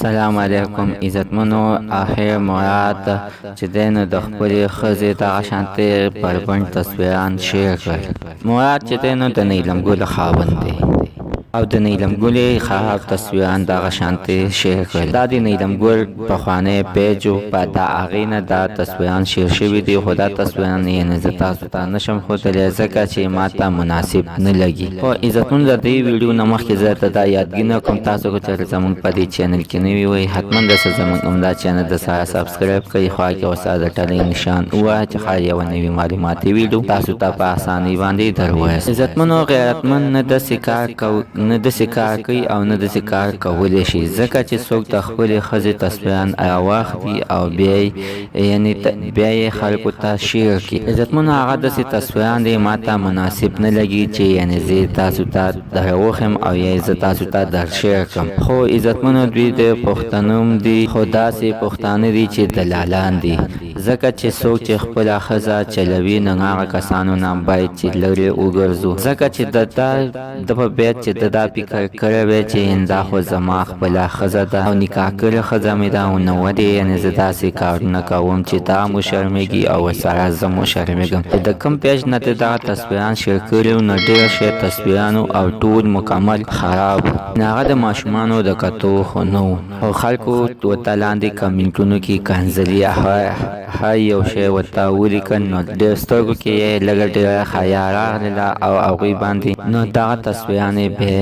سلام علیکم عزتمنو. اخر مراد چې دین د خپل خزې د شانته پربند تصویران شیر کړ. مراد چې دین د نیلم ګل خاوند دی او د نیلم ګل خراب تصویران د شانته شیر کړ. دا د نیلم ګل په خوانه پیجو په دا اغینه دا تصویران شیر شوی دی. خدا تصویران یې نه زتا ستا نشم خو ته ځکه چې ماته مناسب نه لګي. او عزتمن د دې ویډیو نمخ کې زه ته دا یادګینه کوم تاسو کو چې زمون په دې چینل کې نوی وي حتما د زمون عمدا چینل د سره سبسکرایب کړئ. خو کې اوسه د ټلې نشان او چې خای یو نوی معلوماتي ویډیو تاسو ته په اسانۍ باندې دروځي. عزتمنو غیرتمن نه د سکار کو نه د سکار کوي او نه د سکار کولای شي ځکه چې څوک د خپل خزې تصویران واخلي او بیا خلکو ته شیر کړي. عزتمنو هغه د تصویران دی ماته مناسب نه لګي چې یعنی زه تاسو ته دروخم او یا زه تاسو ته در شیر کوم. خو عزتمنو دوی د پښتنوم دی خدا سي پښتانه دي چې دلالان دي ځکه چې څوک چې خپل خزه چلوي نه هغه کسانو نام باید چې لري وګرځو ځکه چې د په بیت چې دا فکر کړی چې انده خو زما خپل خزه ده او نکاح کړی خزه مې ده او نو ودې یعنی زه داسې کارونه کوم چې دا مو شرمېږي او سره زه مو شرمېږم. د کوم پیج نه دا تصویران شیر کړي نو ډېر ښه تصویرانو او ټول مکمل خراب هغه د ماشومانو د کتو خو نو او خلکو ورته لاندې کمنټونو کې کنځلي هاي یو شی ورته ولیکل نو ډېر سترګو کې یې لږ ډېره حیا راغله او هغوی باندې نو دغه تصویرانې به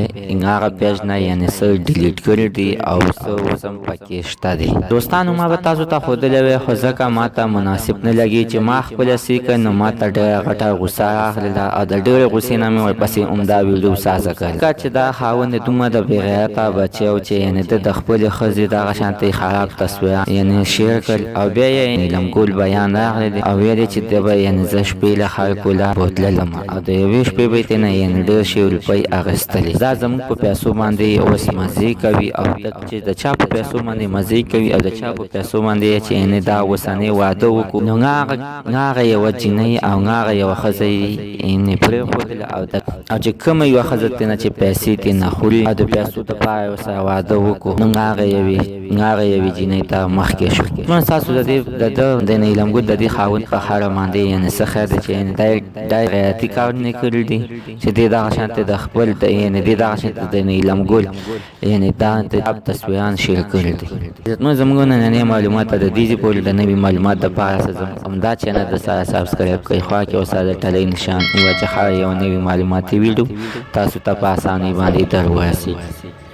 هغه پیج نه یعنې څه ډیلیټ کړي دي او څه اوس هم پکې شته دي. دوستانو ما به تاسو ته ښودلی وی خو ځکه ما ته مناسب نه لګي چې ما خپله څه کړ نو ما ته ډېره غټه غوسه راغلله او د ډېرې غوسې نه مې ورپسې عمدا ویډیو سازه کړې ځکه چې دا خاوند دومره د بېغیرته بچی و چې یعنې ده د خپلې ښځې دغه شانتې خراب تصویران یعنې شیر کړل او بیا یې نیلم ګل بیان راغلی او ویل چې ده به یعنې زه شپې له خلکو لا بوتللم او د یوې شپې به یې ترېنه یعنې ډېر شي روپۍ اخیستلې. دا زموږ په پیسو باندې اوس مزې کوي او چې د چا په پیسو باندې مزې کوي او د چا په پیسو باندې چې یعنې دا اوسنی واده وکړو نو هغه یوه جینۍ او هغه یوه ښځه یعنې پرېښودله او چې کومه یوه ښځه ترېنه چې پیسې ترېنه خوري او د پیسو دپاره یې ورسره واده وکړو نو هغه یوې جینۍ ته مخکې شو. نو ستاسو د نیلم ګل د دې خاوند په خاړه باندې یعنې څه خیر دی چې دا غیرتي کارونه یې کړي دي چې دې دغه شانتې د خپل یعنې دې دغه شانتې د نیلم ګل یعنې دا تصویران شیر کړي دي. نو زموږ نننۍ معلومات د دې پورې د نوي معلومات دپاره همدا چینل د سره سبسکرایب کړئ. خوا کې ورسره د ټلۍ نشان ووهئ چې هر یو نوي معلوماتي ویډیو تاسو ته په اسانۍ باندې در ورسېږي.